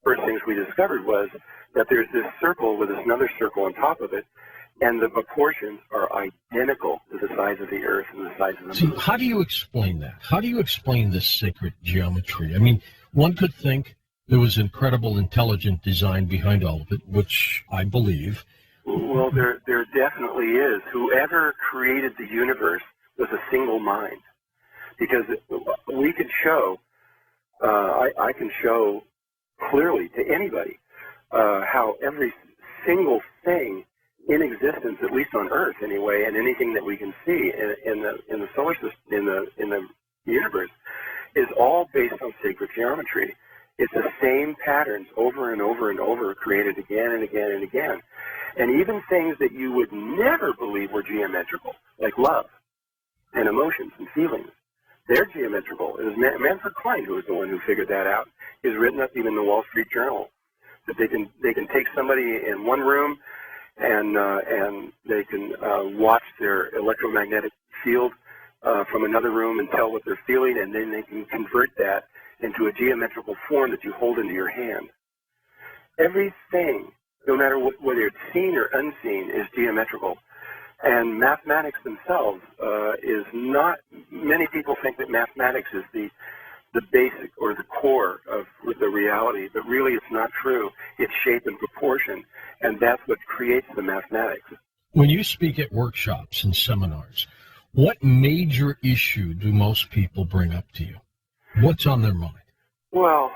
first things we discovered was that there's this circle with another circle on top of it, and the proportions are identical to the size of the Earth and the size of the moon. See, how do you explain that? How do you explain this sacred geometry? I mean, one could think there was incredible intelligent design behind all of it, which I believe. Well, there definitely is. Whoever created the universe was a single mind. Because we could show, I can show clearly to anybody how every single thing in existence, at least on Earth anyway, and anything that we can see in the solar system, in the universe, is all based on sacred geometry. It's the same patterns over and over and over, created again and again and again. And even things that you would never believe were geometrical, like love and emotions and feelings, they're geometrical. It was Manfred Klein who was the one who figured that out. He's written up even in the Wall Street Journal that they can take somebody in one room and they can watch their electromagnetic field from another room and tell what they're feeling, and then they can convert that into a geometrical form that you hold into your hand. Everything, no matter whether it's seen or unseen, is geometrical. And mathematics themselves is not, many people think that mathematics is the basic or the core of the reality, but really it's not true. It's shape and proportion, and that's what creates the mathematics. When you speak at workshops and seminars, what major issue do most people bring up to you? What's on their mind? Well,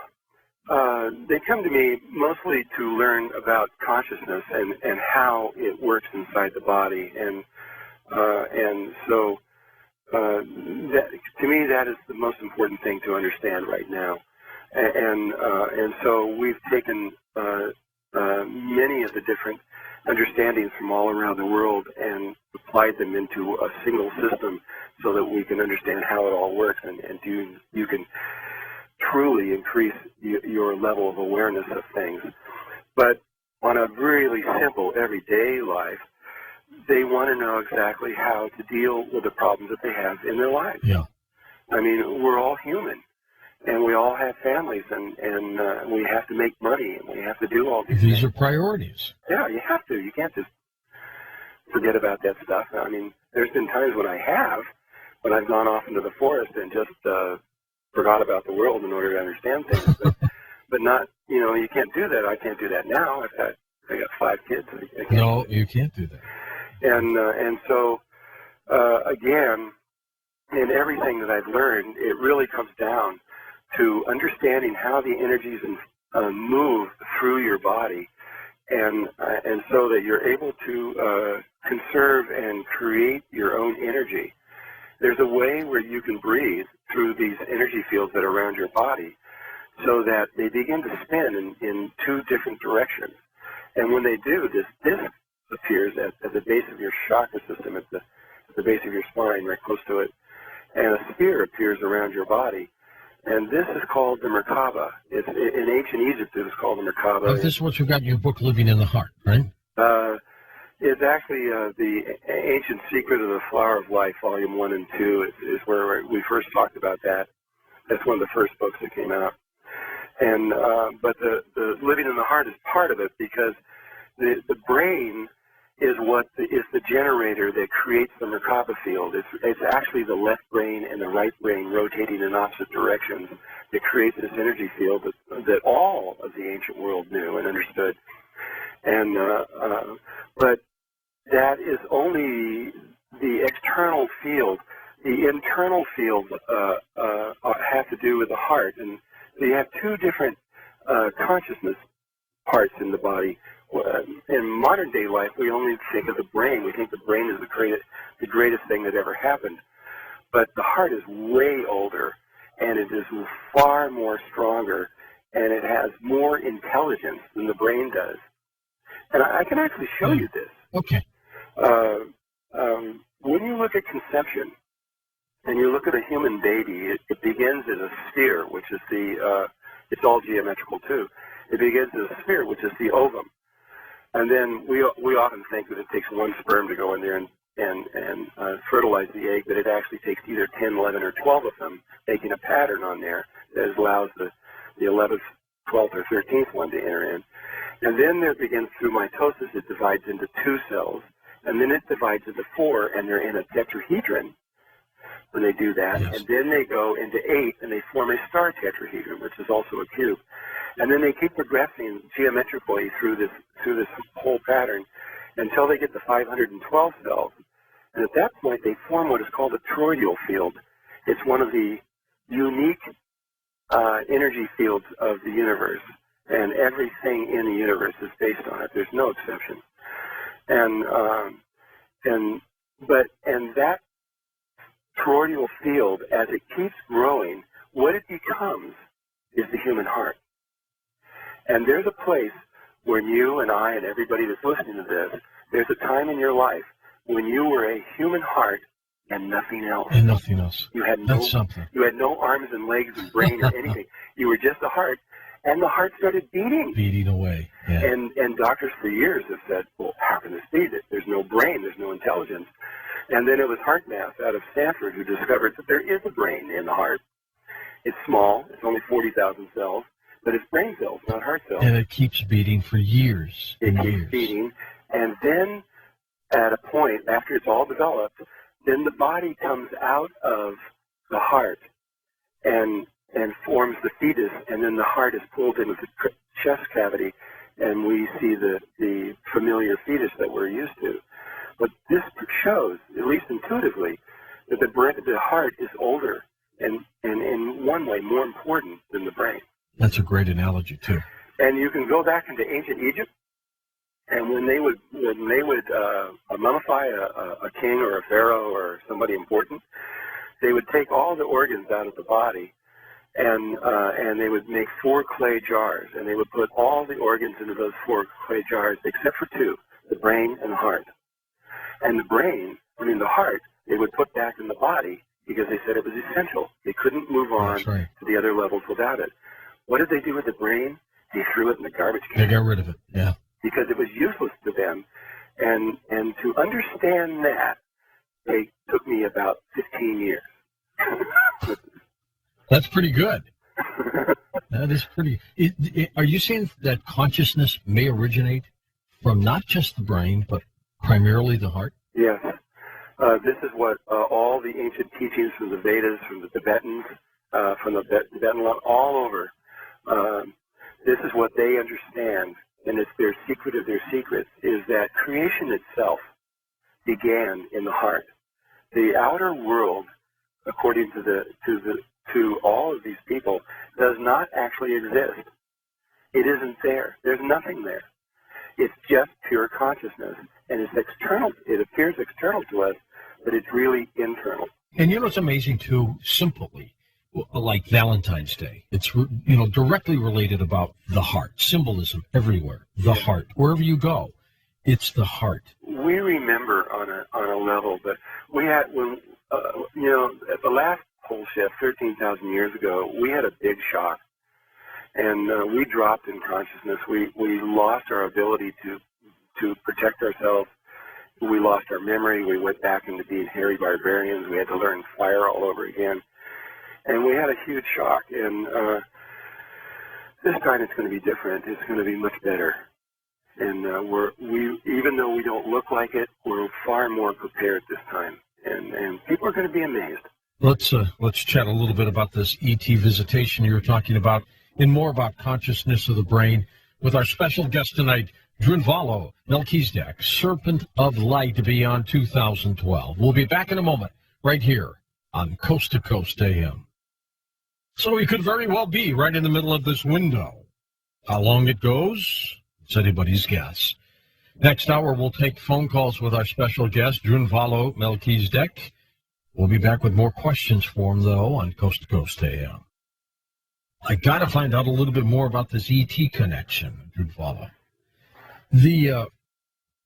they come to me mostly to learn about consciousness and how it works inside the body, and so that, to me, that is the most important thing to understand right now. And so we've taken many of the different understandings from all around the world and applied them into a single system so that we can understand how it all works, and you can truly increase your level of awareness of things. But on a really simple everyday life, they want to know exactly how to deal with the problems that they have in their lives. Yeah. I mean, we're all human, and we all have families, and we have to make money, and we have to do all these things. These are priorities. Yeah, you have to. You can't just forget about that stuff. I mean, there's been times when I've gone off into the forest and just forgot about the world in order to understand things. But not, you can't do that. I can't do that now. I got 5 kids. No, you can't do that. And so, again, in everything that I've learned, it really comes down to understanding how the energies move through your body, and so that you're able to conserve and create your own energy. There's a way where you can breathe through these energy fields that are around your body so that they begin to spin in 2 different directions. And when they do, this disc appears at the base of your chakra system, at the base of your spine, right close to it, and a sphere appears around your body. And this is called the Merkaba. In ancient Egypt, it was called the Merkaba. This is what you got in your book, Living in the Heart, right? It's actually the Ancient Secret of the Flower of Life, Volume 1 and 2 is where we first talked about that. That's one of the first books that came out. And but the Living in the Heart is part of it, because the brain is the generator that creates the Merkaba field. It's actually the left brain and the right brain rotating in opposite directions that creates this energy field that all of the ancient world knew and understood. And but that is only the external field. The internal fields have to do with the heart, and you have 2 different consciousness parts in the body. In modern day life, we only think of the brain. We think the brain is the greatest thing that ever happened. But the heart is way older, and it is far more stronger, and it has more intelligence than the brain does. And I can actually show you this. Okay. When you look at conception, and you look at a human baby, it begins as a sphere, which is it's all geometrical too. It begins as a sphere, which is the ovum. And then we often think that it takes 1 sperm to go in there and fertilize the egg, but it actually takes either 10, 11, or 12 of them, making a pattern on there that allows the 11th 12th or 13th one to enter in. And then there begins, through mitosis, it divides into 2 cells, and then it divides into 4, and they're in a tetrahedron when they do that. Yes. And then they go into 8, and they form a star tetrahedron, which is also a cube. And then they keep progressing geometrically through this whole pattern until they get to 512 cells. And at that point, they form what is called a toroidal field. It's one of the unique energy fields of the universe, and everything in the universe is based on it. There's no exception. And that toroidal field, as it keeps growing, what it becomes is the human heart. And there's a place where you and I and everybody that's listening to this, there's a time in your life when you were a human heart and nothing else. And nothing else. You had That's something. You had no arms and legs and brain or anything. You were just a heart, and the heart started beating. Beating away. Yeah. And doctors for years have said, well, how can this be? There's no brain, there's no intelligence. And then it was HeartMath out of Stanford who discovered that there is a brain in the heart. It's small, it's only 40,000 cells, but it's brain cells, not heart cells. And it keeps beating for years. It keeps beating, and then at a point, after it's all developed, then the body comes out of the heart and forms the fetus, and then the heart is pulled into the chest cavity, and we see the familiar fetus that we're used to. But this shows, at least intuitively, that the heart is older and in one way more important than the brain. That's a great analogy, too. And you can go back into ancient Egypt, and when they would mummify a king or a pharaoh or somebody important, they would take all the organs out of the body, and they would make 4 clay jars, and they would put all the organs into those 4 clay jars except for 2, the brain and the heart. And the heart, they would put back in the body because they said it was essential. They couldn't move on to the other levels without it. What did they do with the brain? They threw it in the garbage can. They got rid of it, yeah. Because it was useless to them. And to understand that, it took me about 15 years. That's pretty good. That is pretty... Are you saying that consciousness may originate from not just the brain, but primarily the heart? Yes. This is what all the ancient teachings from the Vedas, from the Tibetans, from the Tibetan, all over, this is what they understand, and it's their secret of their secrets, is that creation itself began in the heart. The outer world, according to all of these people, does not actually exist. It isn't there. There's nothing there. It's just pure consciousness, and it's external. It appears external to us, but it's really internal. And you know what's amazing too? Simply, like Valentine's Day, it's directly related about the heart. Symbolism everywhere. The heart, wherever you go, it's the heart. We remember on a level, but we had at the last pole shift 13,000 years ago, we had a big shock. And we dropped in consciousness. We lost our ability to protect ourselves. We lost our memory. We went back into being hairy barbarians. We had to learn fire all over again. And we had a huge shock. And this time it's going to be different. It's going to be much better. And even though we don't look like it, we're far more prepared this time. And people are going to be amazed. Let's chat a little bit about this ET visitation you were talking about, and more about consciousness of the brain with our special guest tonight, Drunvalo Melchizedek, Serpent of Light Beyond 2012. We'll be back in a moment, right here on Coast to Coast AM. So we could very well be right in the middle of this window. How long it goes, it's anybody's guess. Next hour, we'll take phone calls with our special guest, Drunvalo Melchizedek. We'll be back with more questions for him, though, on Coast to Coast AM. I got to find out a little bit more about this ET connection, Drunvalo. The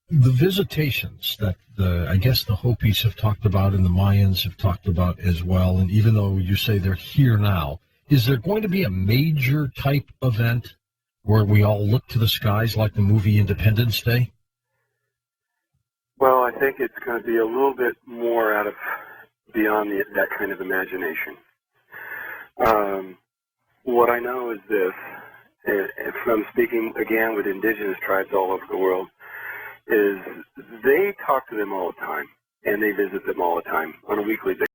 visitations that I guess the Hopis have talked about and the Mayans have talked about as well, and even though you say they're here now, is there going to be a major type event where we all look to the skies like the movie Independence Day? Well, I think it's going to be a little bit more out of beyond that kind of imagination. What I know is this, from speaking again with indigenous tribes all over the world, is they talk to them all the time, and they visit them all the time on a weekly basis.